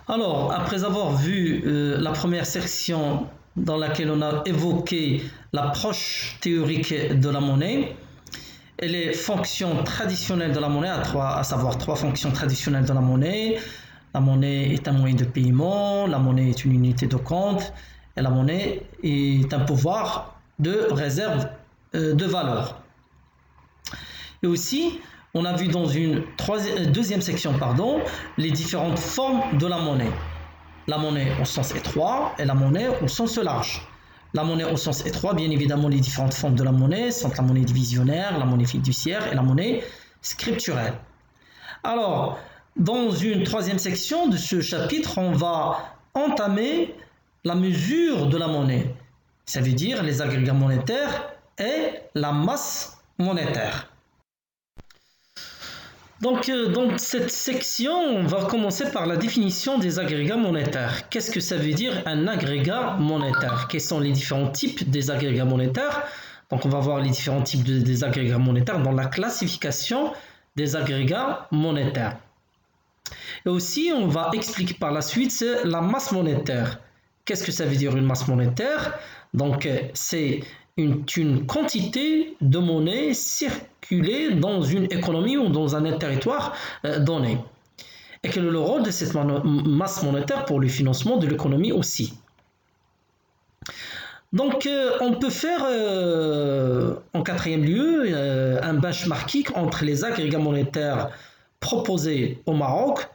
Alors, après avoir vu la première section dans laquelle on a évoqué l'approche théorique de la monnaie et les fonctions traditionnelles de la monnaie, à savoir trois fonctions traditionnelles de la monnaie. La monnaie est un moyen de paiement, la monnaie est une unité de compte et la monnaie est un pouvoir de réserve de valeur. Et aussi, on a vu dans une deuxième section, les différentes formes de la monnaie. La monnaie au sens étroit et la monnaie au sens large. La monnaie au sens étroit, bien évidemment, les différentes formes de la monnaie sont la monnaie divisionnaire, la monnaie fiduciaire et la monnaie scripturelle. Alors, dans une troisième section de ce chapitre, on va entamer la mesure de la monnaie. Ça veut dire les agrégats monétaires et la masse monétaire. Donc, dans cette section, on va commencer par la définition des agrégats monétaires. Qu'est-ce que ça veut dire un agrégat monétaire? Quels sont les différents types des agrégats monétaires? Donc, on va voir les différents types des agrégats monétaires dans la classification des agrégats monétaires. Et aussi, on va expliquer par la suite la masse monétaire. Qu'est-ce que ça veut dire une masse monétaire? Donc, c'est une quantité de monnaie circulée dans une économie ou dans un territoire donné. Et quel est le rôle de cette masse monétaire pour le financement de l'économie aussi? Donc, on peut faire en quatrième lieu un benchmarking entre les agrégats monétaires proposés au Maroc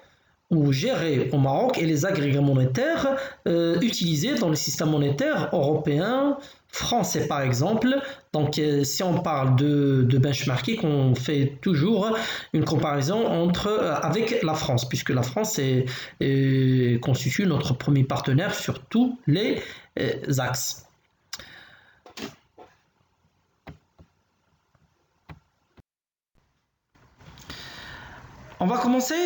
ou gérés au Maroc et les agrégats monétaires utilisés dans le système monétaire européen, français par exemple. Donc si on parle de benchmarking, on fait toujours une comparaison avec la France, puisque la France constitue notre premier partenaire sur tous les axes. On va commencer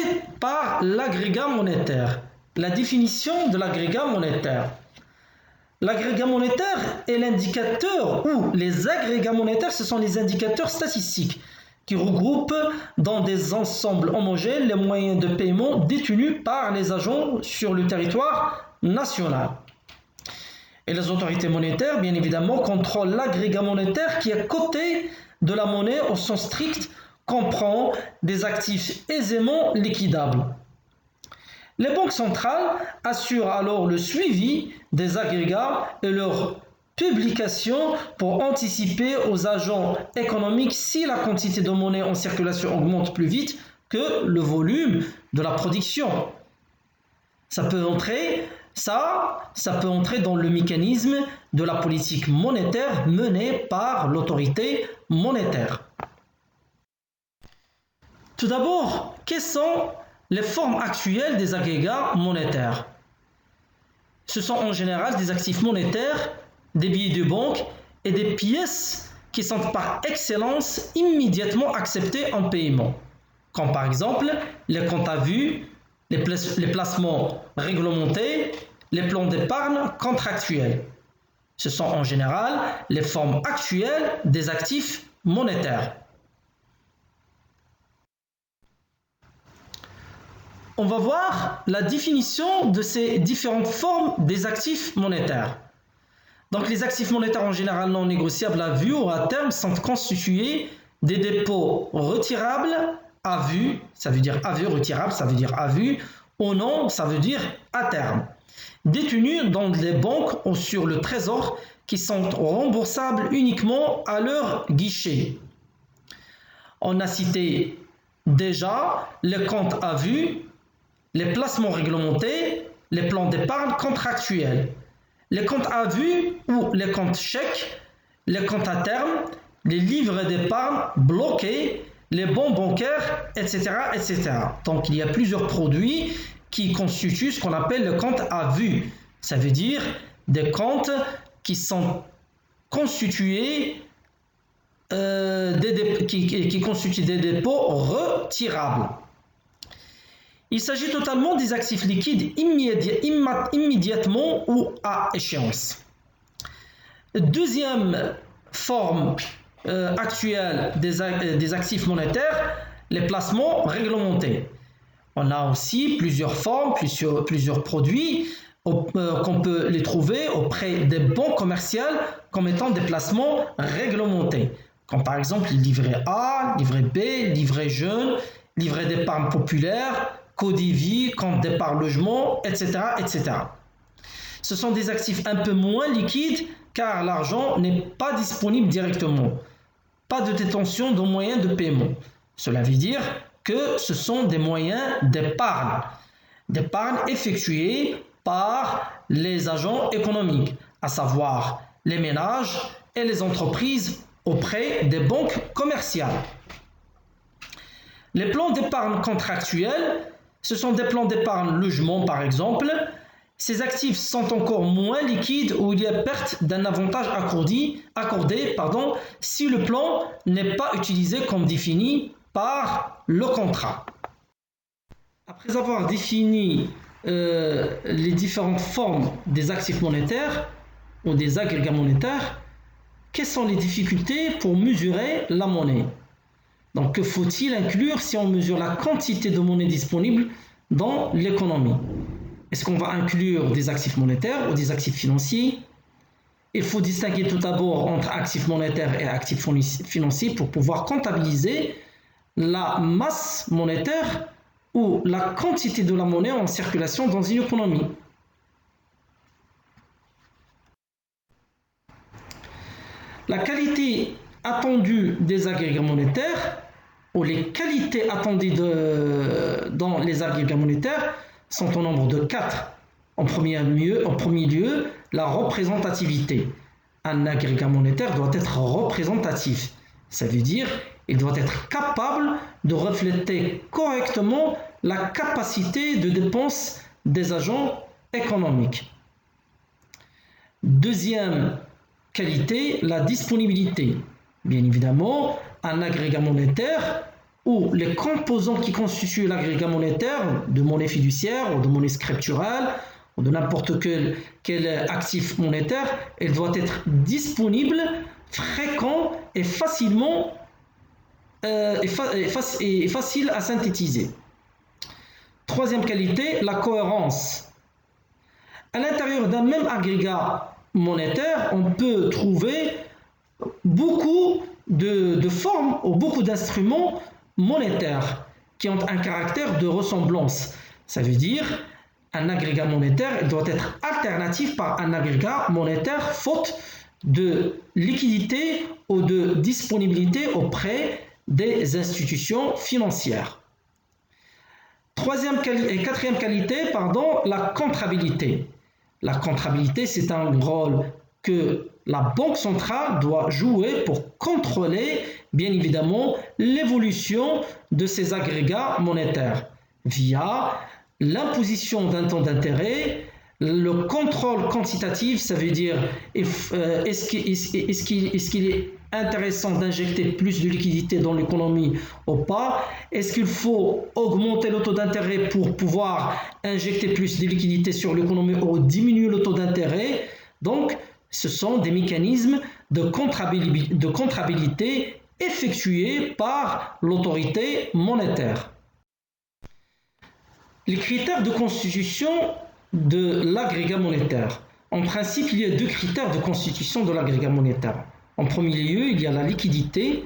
par l'agrégat monétaire. La définition de l'agrégat monétaire. L'agrégat monétaire est l'indicateur, ou les agrégats monétaires, ce sont les indicateurs statistiques qui regroupent dans des ensembles homogènes les moyens de paiement détenus par les agents sur le territoire national. Et les autorités monétaires, bien évidemment, contrôlent l'agrégat monétaire qui est coté de la monnaie au sens strict, comprend des actifs aisément liquidables. Les banques centrales assurent alors le suivi des agrégats et leur publication pour anticiper aux agents économiques si la quantité de monnaie en circulation augmente plus vite que le volume de la production. Ça peut entrer dans le mécanisme de la politique monétaire menée par l'autorité monétaire. Tout d'abord, quelles sont les formes actuelles des agrégats monétaires? Ce sont en général des actifs monétaires, des billets de banque et des pièces qui sont par excellence immédiatement acceptées en paiement, comme par exemple les comptes à vue, les placements réglementés, les plans d'épargne contractuels. Ce sont en général les formes actuelles des actifs monétaires. On va voir la définition de ces différentes formes des actifs monétaires. Donc les actifs monétaires en général non négociables à vue ou à terme sont constitués des dépôts retirables à vue, ça veut dire à vue, retirable, ça veut dire à vue, au non, ça veut dire à terme, détenus dans les banques ou sur le trésor qui sont remboursables uniquement à leur guichet. On a cité déjà les comptes à vue, les placements réglementés, les plans d'épargne contractuels, les comptes à vue ou les comptes chèques, les comptes à terme, les livrets d'épargne bloqués, les bons bancaires, etc., etc. Donc, il y a plusieurs produits qui constituent ce qu'on appelle le compte à vue. Ça veut dire des comptes qui sont constitués qui constituent des dépôts retirables. Il s'agit totalement des actifs liquides immédiatement ou à échéance. Deuxième forme actuelle des actifs monétaires, les placements réglementés. On a aussi plusieurs formes, plusieurs produits qu'on peut les trouver auprès des banques commerciales comme étant des placements réglementés, comme par exemple le livret A, livret B, livret jeune, livret d'épargne populaire, Codivi, compte d'épargne logement, etc., etc. Ce sont des actifs un peu moins liquides car l'argent n'est pas disponible directement. Pas de détention de moyens de paiement. Cela veut dire que ce sont des moyens d'épargne effectués par les agents économiques, à savoir les ménages et les entreprises auprès des banques commerciales. Les plans d'épargne contractuels, ce sont des plans d'épargne logement par exemple. Ces actifs sont encore moins liquides où il y a perte d'un avantage accordé si le plan n'est pas utilisé comme défini par le contrat. Après avoir défini les différentes formes des actifs monétaires ou des agrégats monétaires, quelles sont les difficultés pour mesurer la monnaie? Donc, que faut-il inclure si on mesure la quantité de monnaie disponible dans l'économie? Est-ce qu'on va inclure des actifs monétaires ou des actifs financiers? Il faut distinguer tout d'abord entre actifs monétaires et actifs financiers pour pouvoir comptabiliser la masse monétaire ou la quantité de la monnaie en circulation dans une économie. La qualité attendue des agrégats monétaires ou les qualités attendues dans les agrégats monétaires sont au nombre de 4. En premier lieu, la représentativité. Un agrégat monétaire doit être représentatif. Ça veut dire qu'il doit être capable de refléter correctement la capacité de dépense des agents économiques. Deuxième qualité, la disponibilité. Bien évidemment, un agrégat monétaire où les composants qui constituent l'agrégat monétaire, de monnaie fiduciaire ou de monnaie scripturale ou de n'importe quel actif monétaire, il doit être disponible, fréquent et facilement facile à synthétiser. Troisième qualité, la cohérence. À l'intérieur d'un même agrégat monétaire, on peut trouver beaucoup de formes ou beaucoup d'instruments monétaires qui ont un caractère de ressemblance. Ça veut dire un agrégat monétaire doit être alternatif par un agrégat monétaire faute de liquidité ou de disponibilité auprès des institutions financières. Quatrième qualité, la comptabilité. La comptabilité, c'est un rôle que la Banque centrale doit jouer pour contrôler, bien évidemment, l'évolution de ces agrégats monétaires via l'imposition d'un taux d'intérêt, le contrôle quantitatif, ça veut dire est-ce qu'il est intéressant d'injecter plus de liquidité dans l'économie ou pas? Est-ce qu'il faut augmenter le taux d'intérêt pour pouvoir injecter plus de liquidité sur l'économie ou diminuer le taux d'intérêt? Donc, ce sont des mécanismes de comptabilité effectués par l'autorité monétaire. Les critères de constitution de l'agrégat monétaire. En principe, il y a 2 critères de constitution de l'agrégat monétaire. En premier lieu, il y a la liquidité.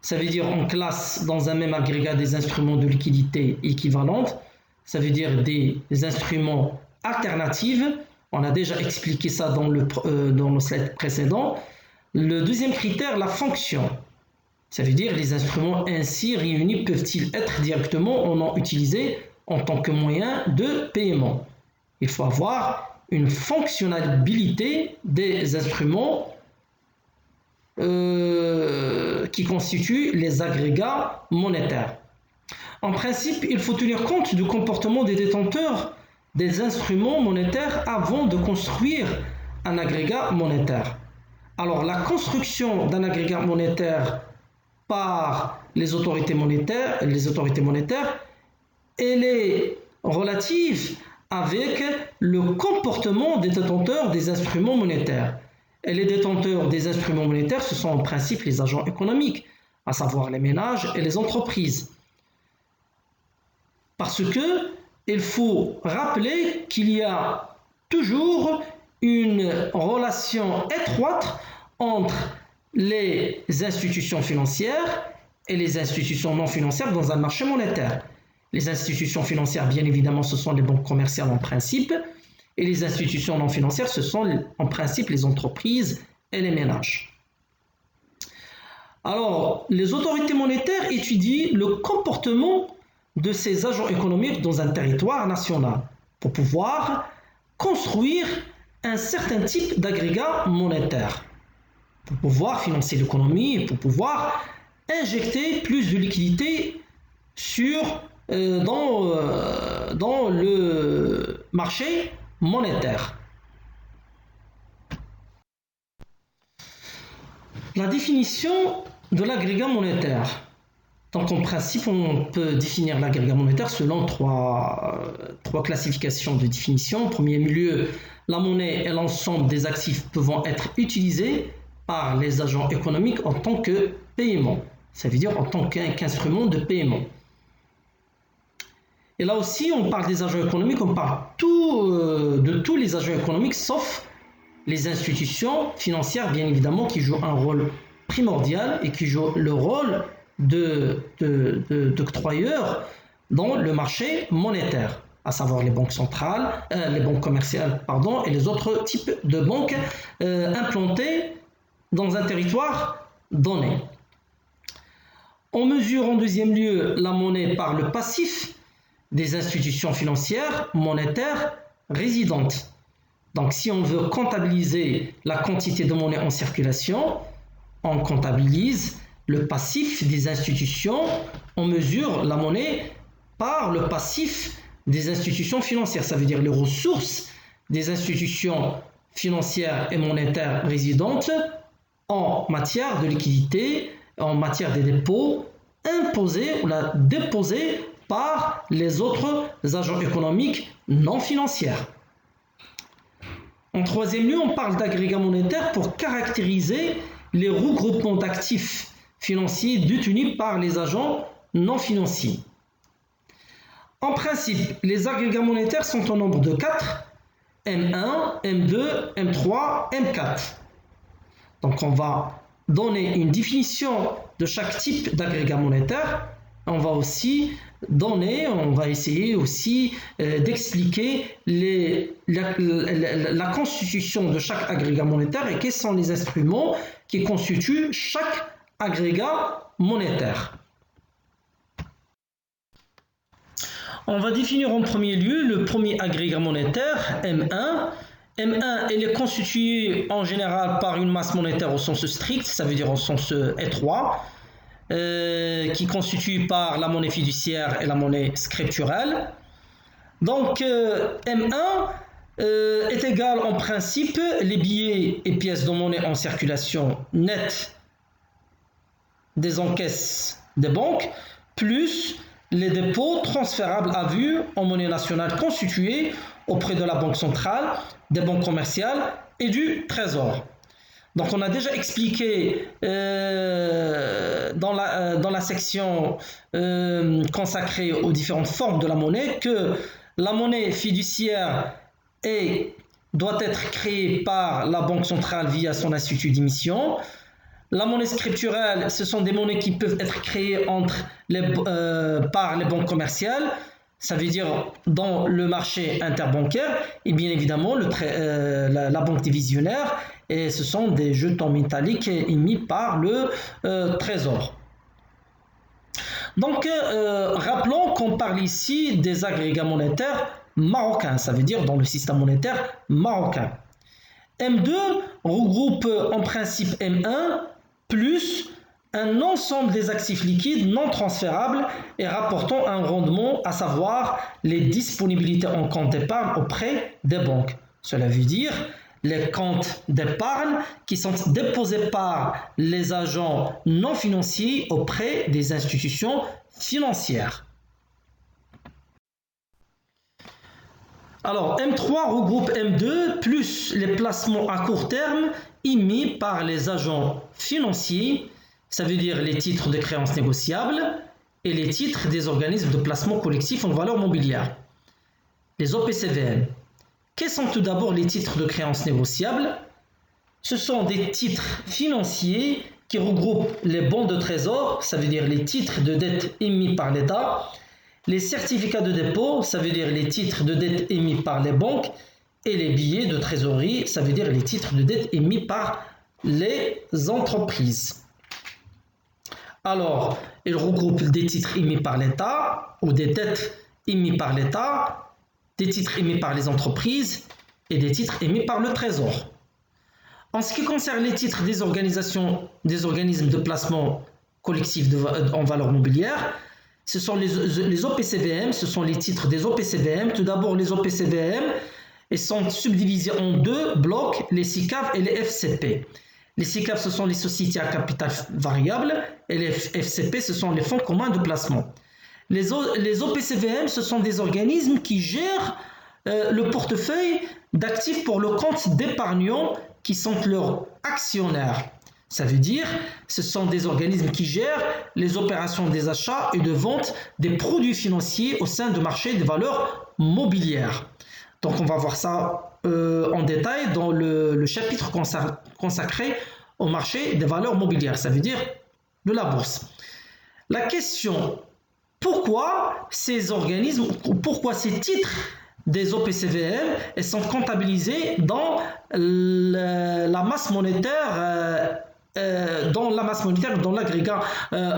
Ça veut dire on classe dans un même agrégat des instruments de liquidité équivalentes. Ça veut dire des instruments alternatifs. On a déjà expliqué ça dans le slide précédent. Le deuxième critère, la fonction. Ça veut dire les instruments ainsi réunis peuvent-ils être directement ou non utilisés en tant que moyen de paiement. Il faut avoir une fonctionnalité des instruments qui constituent les agrégats monétaires. En principe, il faut tenir compte du comportement des détenteurs des instruments monétaires avant de construire un agrégat monétaire. Alors, la construction d'un agrégat monétaire par les autorités monétaires, elle est relative avec le comportement des détenteurs des instruments monétaires. Et les détenteurs des instruments monétaires, ce sont en principe les agents économiques, à savoir les ménages et les entreprises. Parce que il faut rappeler qu'il y a toujours une relation étroite entre les institutions financières et les institutions non financières dans un marché monétaire. Les institutions financières, bien évidemment, ce sont les banques commerciales en principe, et les institutions non financières, ce sont en principe les entreprises et les ménages. Alors, les autorités monétaires étudient le comportement de ces agents économiques dans un territoire national pour pouvoir construire un certain type d'agrégat monétaire, pour pouvoir financer l'économie et pour pouvoir injecter plus de liquidités dans le marché monétaire. La définition de l'agrégat monétaire. Donc en principe, on peut définir l'agrégat monétaire selon trois classifications de définition. En premier lieu, la monnaie est l'ensemble des actifs pouvant être utilisés par les agents économiques en tant que paiement. Ça veut dire en tant qu'instrument de paiement. Et là aussi, on parle des agents économiques, on parle de tous les agents économiques, sauf les institutions financières, bien évidemment, qui jouent un rôle primordial et qui jouent le rôle d'octroyeurs dans le marché monétaire, à savoir les banques centrales, les banques commerciales, et les autres types de banques implantées dans un territoire donné. On mesure en deuxième lieu la monnaie par le passif des institutions financières monétaires résidentes. Donc si on veut comptabiliser la quantité de monnaie en circulation, on comptabilise le passif des institutions, on mesure la monnaie par le passif des institutions financières, ça veut dire les ressources des institutions financières et monétaires résidentes en matière de liquidité, en matière des dépôts imposés ou déposés par les autres agents économiques non financiers. En troisième lieu, on parle d'agrégat monétaire pour caractériser les regroupements d'actifs financiers détenus par les agents non financiers. En principe, les agrégats monétaires sont au nombre de 4, M1, M2, M3, M4. Donc on va donner une définition de chaque type d'agrégat monétaire. On va essayer aussi d'expliquer la constitution de chaque agrégat monétaire et quels sont les instruments qui constituent chaque agrégat monétaire. On va définir en premier lieu le premier agrégat monétaire, M1. M1, il est constitué en général par une masse monétaire au sens strict, ça veut dire au sens étroit, qui est constituée par la monnaie fiduciaire et la monnaie scripturale. Donc M1 est égal en principe les billets et pièces de monnaie en circulation nette des encaisses des banques, plus les dépôts transférables à vue en monnaie nationale constitués auprès de la banque centrale, des banques commerciales et du trésor. Donc on a déjà expliqué dans la section consacrée aux différentes formes de la monnaie que la monnaie fiduciaire doit être créée par la banque centrale via son institut d'émission. La monnaie scripturale, ce sont des monnaies qui peuvent être créées par les banques commerciales, ça veut dire dans le marché interbancaire, et bien évidemment la banque divisionnaire, et ce sont des jetons métalliques émis par le trésor. Donc, rappelons qu'on parle ici des agrégats monétaires marocains, ça veut dire dans le système monétaire marocain. M2 regroupe en principe M1 plus un ensemble des actifs liquides non transférables et rapportant un rendement, à savoir les disponibilités en compte d'épargne auprès des banques. Cela veut dire les comptes d'épargne qui sont déposés par les agents non financiers auprès des institutions financières. Alors, M3 regroupe M2 plus les placements à court terme émis par les agents financiers, ça veut dire les titres de créances négociables, et les titres des organismes de placement collectif en valeur mobilière, les OPCVM. Quels sont tout d'abord les titres de créances négociables? Ce sont des titres financiers qui regroupent les bons de trésor, ça veut dire les titres de dette émis par l'État, les certificats de dépôt, ça veut dire les titres de dette émis par les banques, et les billets de trésorerie, ça veut dire les titres de dette émis par les entreprises. Alors, ils regroupent des titres émis par l'État ou des dettes émises par l'État, des titres émis par les entreprises et des titres émis par le Trésor. En ce qui concerne les titres des organismes de placement collectif en valeur mobilière, ce sont les OPCVM, ce sont les titres des OPCVM. Tout d'abord, les OPCVM sont subdivisés en deux blocs, les SICAV et les FCP. Les SICAV, ce sont les sociétés à capital variable et les FCP, ce sont les fonds communs de placement. Les OPCVM, ce sont des organismes qui gèrent le portefeuille d'actifs pour le compte d'épargnants qui sont leurs actionnaires. Ça veut dire ce sont des organismes qui gèrent les opérations des achats et de vente des produits financiers au sein du marché des valeurs mobilières. Donc on va voir ça en détail dans le chapitre consacré au marché des valeurs mobilières, ça veut dire de la bourse. La question, pourquoi ces organismes, pourquoi ces titres des OPCVM sont comptabilisés dans la masse monétaire dans l'agrégat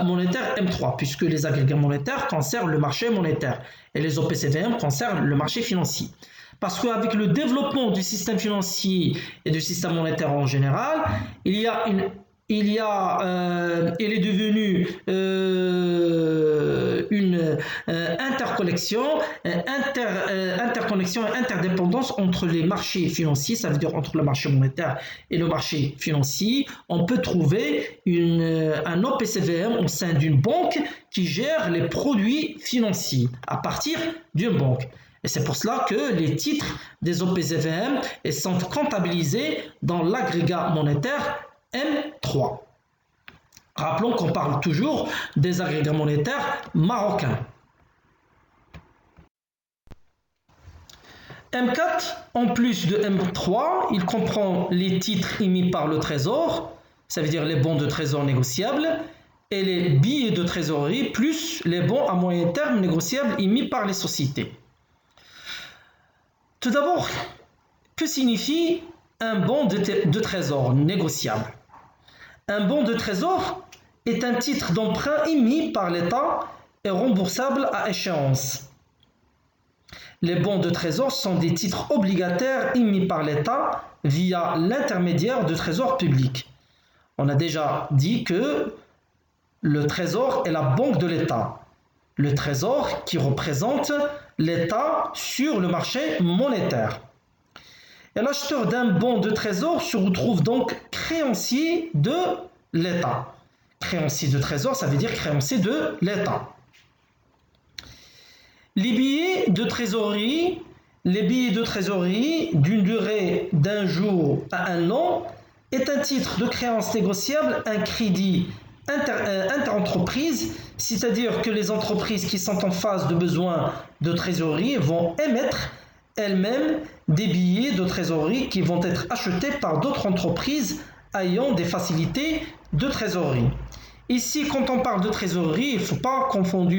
monétaire M3, puisque les agrégats monétaires concernent le marché monétaire et les OPCVM concernent le marché financier. Parce qu'avec le développement du système financier et du système monétaire en général, il est devenu une interconnexion et interdépendance entre les marchés financiers, ça veut dire entre le marché monétaire et le marché financier. On peut trouver un OPCVM au sein d'une banque qui gère les produits financiers à partir d'une banque. Et c'est pour cela que les titres des OPCVM sont comptabilisés dans l'agrégat monétaire M3. Rappelons qu'on parle toujours des agrégats monétaires marocains. M4, en plus de M3, il comprend les titres émis par le Trésor, ça veut dire les bons de trésor négociables, et les billets de trésorerie, plus les bons à moyen terme négociables émis par les sociétés. Tout d'abord, que signifie un bon de trésor négociable? Un bon de trésor est un titre d'emprunt émis par l'État et remboursable à échéance. Les bons de trésor sont des titres obligataires émis par l'État via l'intermédiaire de trésor public. On a déjà dit que le trésor est la banque de l'État. Le trésor qui représente l'État sur le marché monétaire. Et l'acheteur d'un bon de trésor se retrouve donc créancier de l'État. Créancier de trésor, ça veut dire créancier de l'État. Les billets de trésorerie d'une durée d'un jour à un an est un titre de créance négociable, un crédit inter-entreprise, c'est-à-dire que les entreprises qui sont en phase de besoin de trésorerie vont émettre elles-mêmes des billets de trésorerie qui vont être achetés par d'autres entreprises ayant des facilités de trésorerie. Ici, quand on parle de trésorerie, il ne faut pas confondre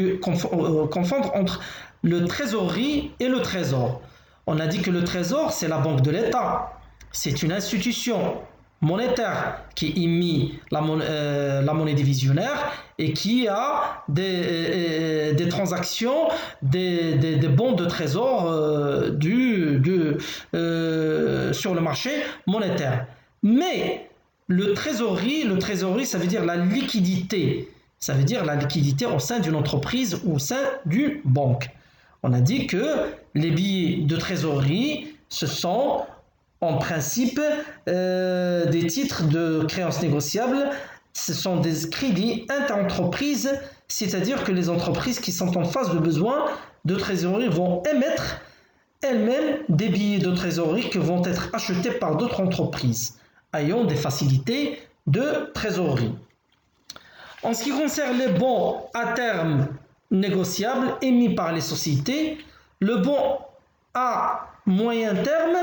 entre le trésorerie et le trésor. On a dit que le trésor, c'est la banque de l'État. C'est une institution monétaire qui émet la monnaie divisionnaire et qui a des transactions, des bons de trésor sur le marché monétaire. Mais le trésorerie, ça veut dire la liquidité. Ça veut dire la liquidité au sein d'une entreprise ou au sein d'une banque. On a dit que les billets de trésorerie, ce sont en principe des titres de créances négociables. Ce sont des crédits inter-entreprises, c'est-à-dire que les entreprises qui sont en phase de besoin de trésorerie vont émettre elles-mêmes des billets de trésorerie qui vont être achetés par d'autres entreprises ayant des facilités de trésorerie. En ce qui concerne les bons à terme négociables émis par les sociétés, le bon à moyen terme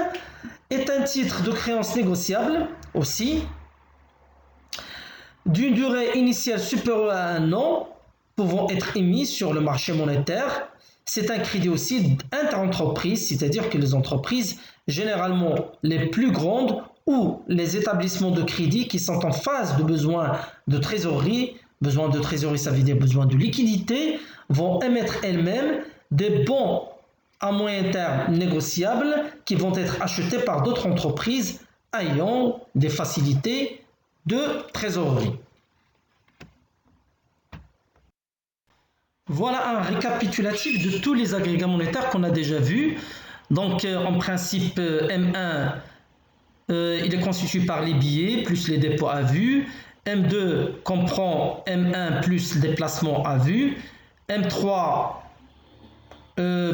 est un titre de créance négociable aussi d'une durée initiale supérieure à un an, pouvant être émis sur le marché monétaire. C'est un crédit aussi inter-entreprises, c'est-à-dire que les entreprises, généralement les plus grandes ou les établissements de crédit qui sont en phase de besoin de trésorerie, ça veut dire besoin de liquidité, vont émettre elles-mêmes des bons à moyen terme négociables qui vont être achetés par d'autres entreprises ayant des facilités de trésorerie. Voilà un récapitulatif de tous les agrégats monétaires qu'on a déjà vus. Donc en principe M1 il est constitué par les billets plus les dépôts à vue. M2 comprend M1 plus les placements à vue. M3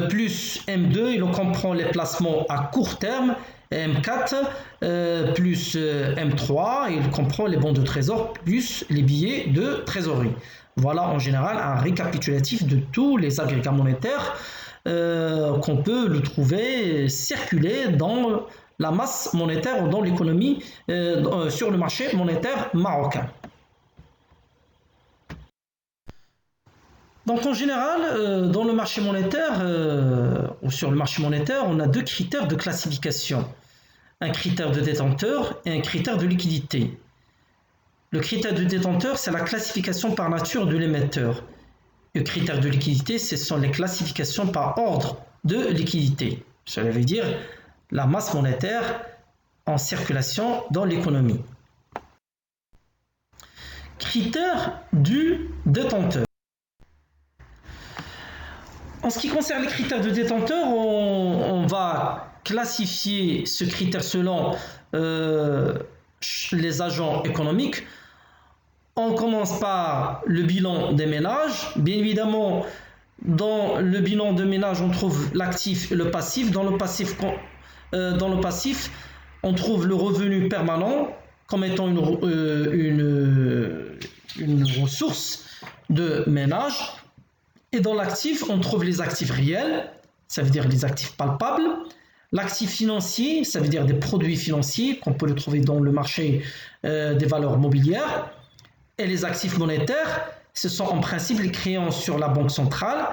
plus M2, il comprend les placements à court terme. M4 plus M3, il comprend les bons de trésor plus les billets de trésorerie. Voilà en général un récapitulatif de tous les agrégats monétaires qu'on peut le trouver circuler dans la masse monétaire ou dans l'économie sur le marché monétaire marocain. Donc en général, dans le marché monétaire ou sur le marché monétaire, on a deux critères de classification. Un critère de détenteur et un critère de liquidité. Le critère de détenteur, c'est la classification par nature de l'émetteur. Le critère de liquidité, ce sont les classifications par ordre de liquidité. Cela veut dire la masse monétaire en circulation dans l'économie. Critère du détenteur. En ce qui concerne les critères de détenteur, on va classifier ce critère selon les agents économiques. On commence par le bilan des ménages. Bien évidemment, dans le bilan de ménage, on trouve l'actif et le passif. Dans le passif, on trouve le revenu permanent comme étant une ressource de ménage. Et dans l'actif, on trouve les actifs réels, ça veut dire les actifs palpables. L'actif financier, ça veut dire des produits financiers qu'on peut le trouver dans le marché des valeurs mobilières. Et les actifs monétaires, ce sont en principe les créances sur la banque centrale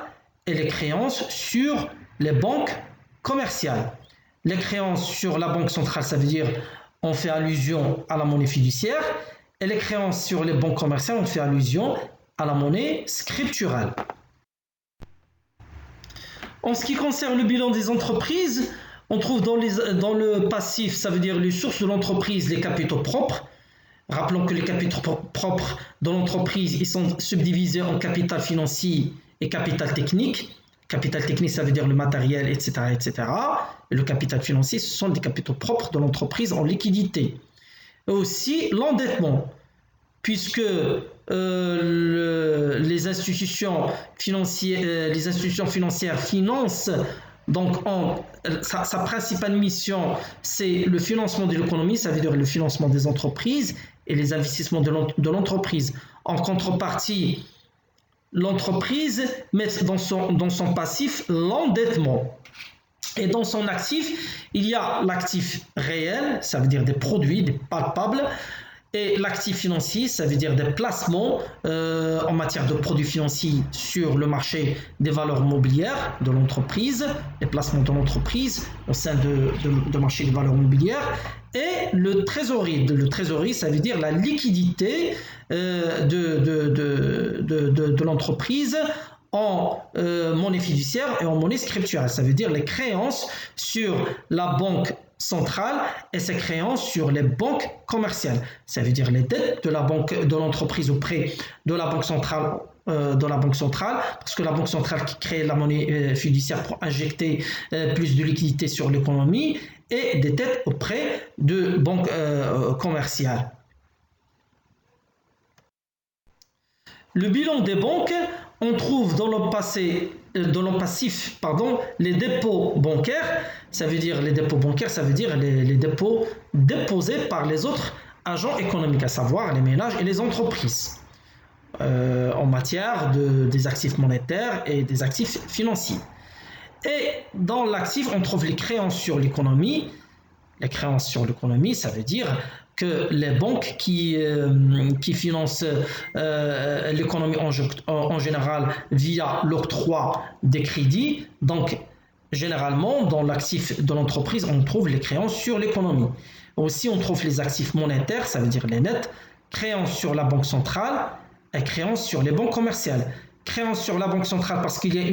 et les créances sur les banques commerciales. Les créances sur la banque centrale, ça veut dire on fait allusion à la monnaie fiduciaire. Et les créances sur les banques commerciales, on fait allusion à la monnaie scripturale. En ce qui concerne le bilan des entreprises, on trouve dans le passif, ça veut dire les sources de l'entreprise, les capitaux propres. Rappelons que les capitaux propres de l'entreprise, ils sont subdivisés en capital financier et capital technique. Capital technique, ça veut dire le matériel, etc., etc. Et le capital financier, ce sont des capitaux propres de l'entreprise en liquidité. Et aussi l'endettement, puisque les institutions financières financent, donc sa principale mission, c'est le financement de l'économie, ça veut dire le financement des entreprises et les investissements de l'entreprise. En contrepartie, l'entreprise met dans son passif l'endettement. Et dans son actif, il y a l'actif réel, ça veut dire des produits, des palpables, et l'actif financier, ça veut dire des placements en matière de produits financiers sur le marché des valeurs mobilières de l'entreprise, les placements de l'entreprise au sein de marché des valeurs mobilières, et le trésorerie. Le trésorerie, ça veut dire la liquidité de l'entreprise en monnaie fiduciaire et en monnaie scripturale. Ça veut dire les créances sur la banque centrale et ses créances sur les banques commerciales. Ça veut dire les dettes de l'entreprise auprès de la banque centrale, parce que la banque centrale qui crée la monnaie fiduciaire pour injecter plus de liquidité sur l'économie, et des dettes auprès de banques commerciales. Le bilan des banques, on trouve dans le passif, les dépôts bancaires. Ça veut dire les dépôts bancaires, ça veut dire les dépôts déposés par les autres agents économiques, à savoir les ménages et les entreprises. en matière des actifs monétaires et des actifs financiers. Et dans l'actif, on trouve les créances sur l'économie. Les créances sur l'économie, ça veut dire que les banques qui financent l'économie en général via l'octroi des crédits, donc généralement dans l'actif de l'entreprise, on trouve les créances sur l'économie. Aussi, on trouve les actifs monétaires, ça veut dire les nets, créances sur la banque centrale et créances sur les banques commerciales. Créances sur la banque centrale parce qu'il y a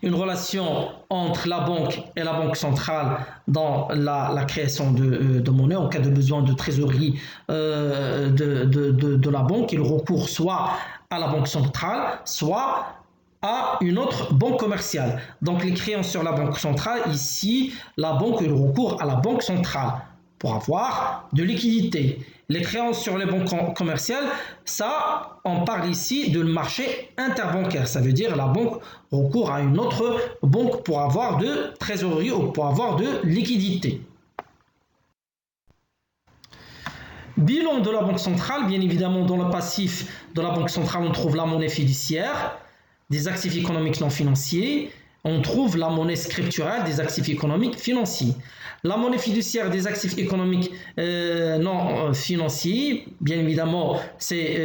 une relation entre la banque et la banque centrale dans la création de monnaie. En cas de besoin de trésorerie de la banque, il recourt soit à la banque centrale, soit à une autre banque commerciale. Donc les créances sur la banque centrale, ici, la banque il recourt à la banque centrale pour avoir de liquidité. Les créances sur les banques commerciales, ça, on parle ici de marché interbancaire. Ça veut dire la banque recourt à une autre banque pour avoir de trésorerie ou pour avoir de liquidité. Bilan de la banque centrale, bien évidemment, dans le passif de la banque centrale, on trouve la monnaie fiduciaire, des actifs économiques non financiers, on trouve la monnaie scripturale des actifs économiques financiers. La monnaie fiduciaire des actifs économiques non financiers, bien évidemment, c'est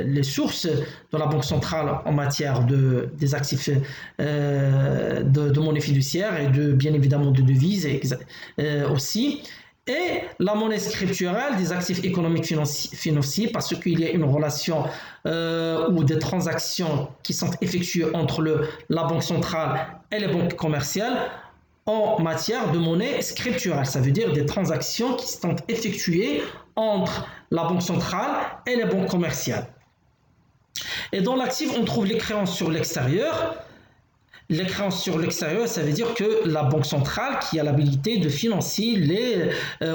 les sources de la Banque centrale en matière des actifs de monnaie fiduciaire et bien évidemment de devises aussi. Et la monnaie scripturale des actifs économiques financiers parce qu'il y a une relation ou des transactions qui sont effectuées entre la banque centrale et les banques commerciales en matière de monnaie scripturale. Ça veut dire des transactions qui sont effectuées entre la banque centrale et les banques commerciales. Et dans l'actif, on trouve les créances sur l'extérieur. Les créances sur l'extérieur, ça veut dire que la banque centrale qui a l'habilité de financer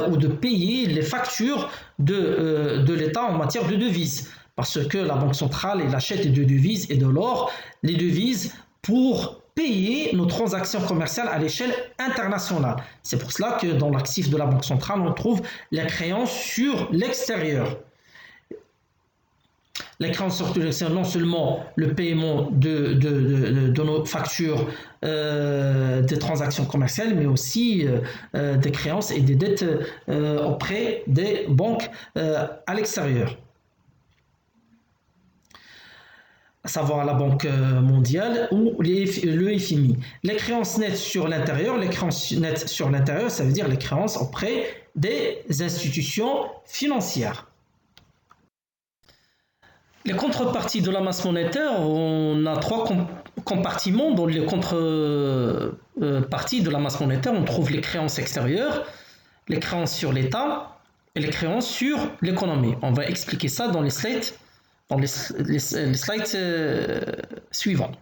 ou de payer les factures de l'État en matière de devises. Parce que la banque centrale, elle achète des devises et de l'or, les devises pour payer nos transactions commerciales à l'échelle internationale. C'est pour cela que dans l'actif de la banque centrale, on trouve les créances sur l'extérieur. Les créances sur l'extérieur, non seulement le paiement de nos factures des transactions commerciales, mais aussi des créances et des dettes auprès des banques à l'extérieur. À savoir la Banque mondiale ou le FMI. Les créances nettes sur l'intérieur, ça veut dire les créances auprès des institutions financières. Les contreparties de la masse monétaire, on a trois compartiments. Dans les contreparties de la masse monétaire, on trouve les créances extérieures, les créances sur l'État et les créances sur l'économie. On va expliquer ça dans les slides suivants.